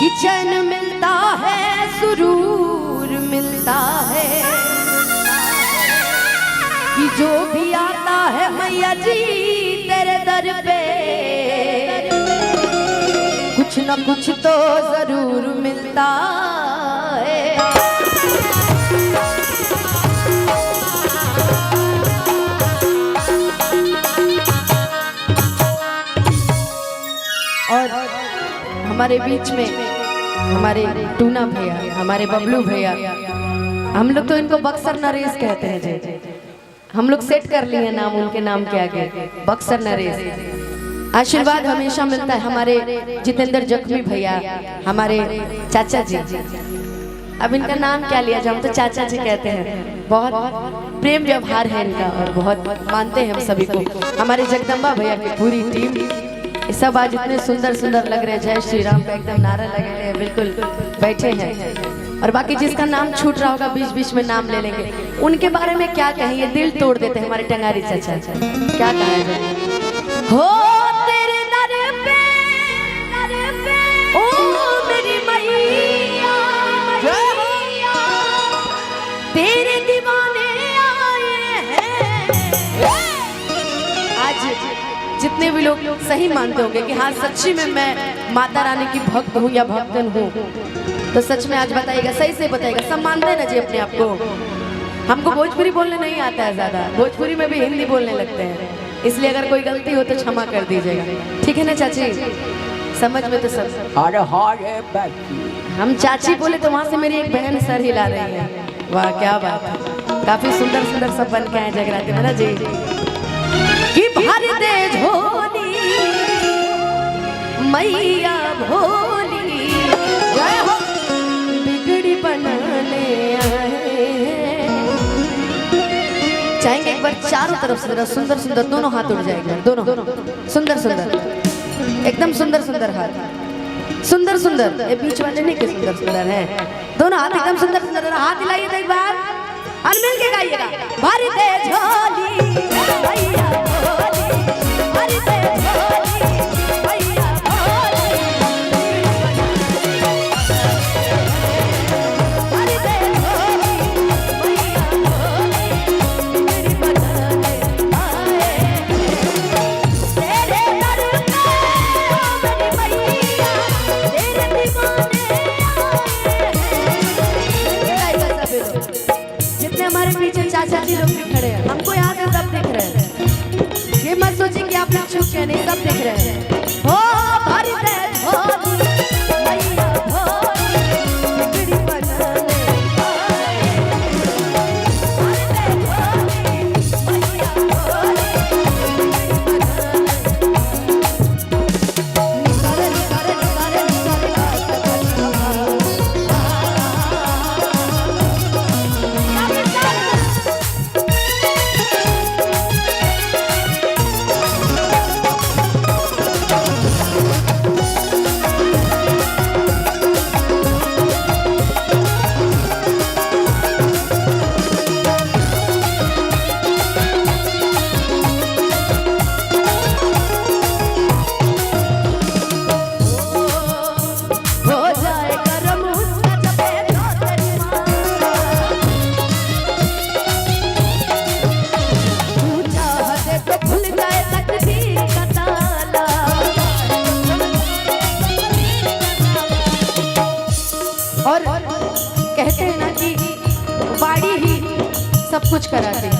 कि चैन मिलता है, सुरूर मिलता है, कि जो भी आता है मैया जी तेरे दर पे कुछ न कुछ तो जरूर मिलता है। और हमारे बीच में हमारे टूना भैया, हमारे बबलू भैया, हम लोग तो इनको बक्सर नरेश कहते हैं जी। हम लोग सेट कर लिए नाम उनके नाम के आगे, बक्सर नरेश। आशीर्वाद हमेशा मिलता है हमारे जितेंद्र जख्मी भैया, हमारे चाचा जी। अब इनका नाम क्या लिया जाए, हम तो चाचा जी कहते हैं। बहुत प्रेम व्यवहार है इनका और बहुत मानते हैं हम सभी को। हमारे जगदम्बा भैया की पूरी टीम, सब आज इतने सुंदर सुंदर लग रहे हैं। जय श्री राम का एकदम नारा लगे हैं, बिल्कुल बैठे हैं। और बाकी जिसका नाम छूट रहा होगा बीच बीच में नाम ले लेंगे। उनके बारे में क्या कहेंगे, दिल तोड़ देते हैं हमारे टंगारी चाचा। क्या कहा जाए, हो तेरे दर पे ओ मेरी मैया, तेरे दीवाने आए हैं। आज जितने भी लोग सही मानते होंगे कि हाँ सच्ची में मैं माता रानी की भक्त हूँ या भक्तन हूँ, तो सच में आज बताइएगा, सही से बताइएगा। सब मानते हैं ना जी अपने आप को। हमको भोजपुरी बोलने नहीं आता है ज्यादा, भोजपुरी में भी हिंदी बोलने लगते हैं, इसलिए अगर कोई गलती हो तो क्षमा कर दीजिएगा, ठीक है ना चाची? समझ में तो सब। अरे हम चाची बोले तो वहाँ से मेरी एक बहन सर हिला रही है। वाह क्या बात है, काफी सुंदर सुंदर सब बन के आए जगराते में ना जी। कि भर दे झोली मैया भोली, बिगड़ी बनाने आए हैं। चाहेंगे एक बार चारों तरफ से सुंदर सुंदर दोनों हाथ उठ जाएंगे, दोनों सुंदर सुंदर, एकदम सुंदर सुंदर हाथ, सुंदर सुंदर। ये बीच वाले नहीं के सुंदर सुंदर है, दोनों हाथ एकदम सुंदर सुंदर। हाथ हिलाइए तो एक बार और मिल के गाइएगा, भर दे झोली मैया भोली, भर दे झोली मैया भोली, भर दे झोली मैया भोली, मेरी बनाने आए तेरे दर पे ओ मेरी मैया, तेरे दीवाने आए हैं। जितने हमारे पीछे चाचा जी लोग भी खड़े हैं, हमको यहाँ से सब दिख रहे हैं। ये मत सोचिए कि आप लोग चुप नहीं, सब दिख रहे हैं। हो भर दे झोली मैया भोली, बिगड़ी बनाने आए। भर दे झोली मैया भोली, बिगड़ी बनाने। निकाले निकाले निकाले कहते हैं ना कि बाड़ी ही सब कुछ करा दे,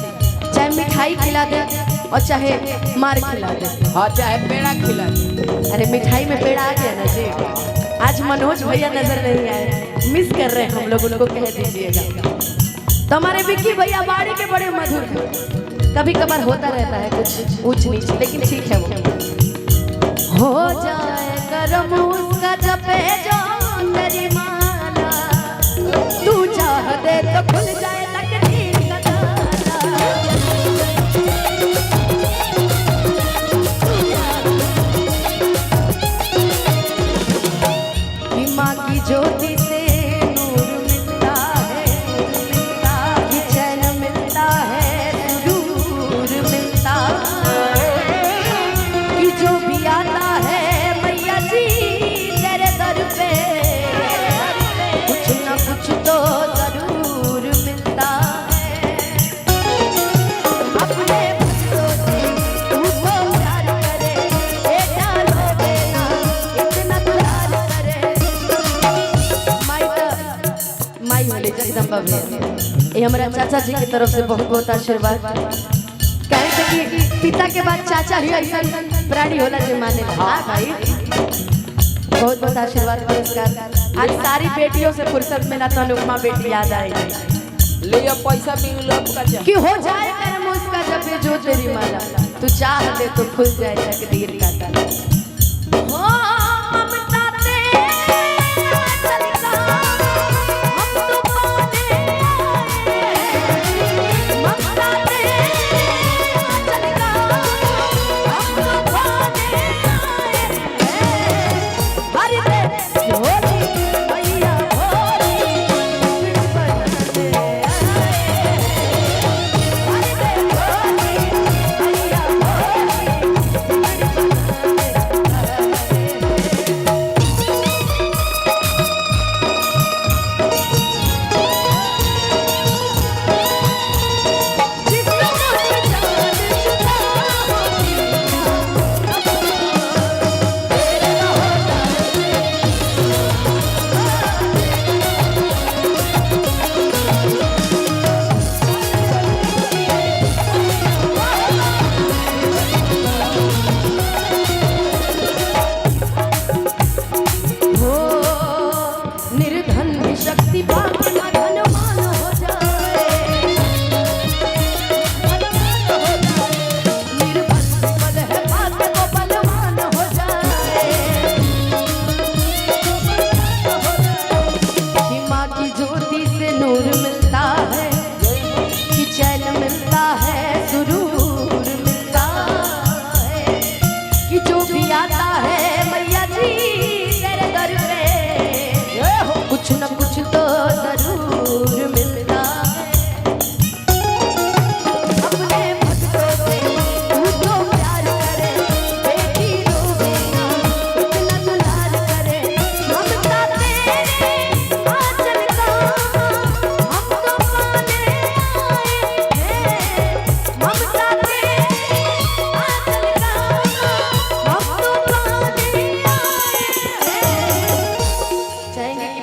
चाहे मिठाई खिला दे और चाहे मार खिला दे, हाँ चाहे पेड़ा खिला दे। अरे मिठाई में पेड़ा आ गया ना जी। आज मनोज भैया नजर नहीं आए, मिस कर रहे हैं हम लोग, उनको कह दीजिएगा। तो हमारे विक्की भैया बाड़ी के बड़े मधुर हैं, कभी कभार होता रहता है कुछ ऊंच नीच, लेकिन ठीक है वो। हो जाए करम उसका जपे जो तेरी माला, तू चाह दे तो खुल जाए तकदीर का ताला। माँ की ज्योति से नूर मिलता है, कि चैन मिलता है, सुरूर मिलता है, कि जो भी आता है मैया जी तेरे दर पे जगदम्बा भैया, ये हमारा चाचा जी की तरफ से बहुत बहुत आशीर्वाद। कहे थे कि पिता के बाद चाचा ही ऐसा प्राणी होला जो माने। हाँ भाई, बहुत बहुत आशीर्वाद पुरस्कार। आज सारी बेटियों से फुर्सत मिला तो अनुपमा बेटी याद आएगी। ले पैसा मिल कि हो जाए कर्म उसका जब ये जो तेरी माला, तू चाह दे तो खुल जाए तकदीर का ताला।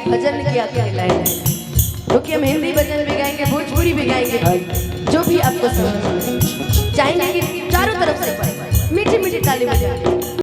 भजन की आखिरी लाइन है, क्योंकि हम हिंदी भजन भी गाएंगे, भोजपुरी भी गाएंगे, जो भी आपको समझ चाहेंगे कि चारों तरफ से मीठी मीठी ताली बजाएंगे।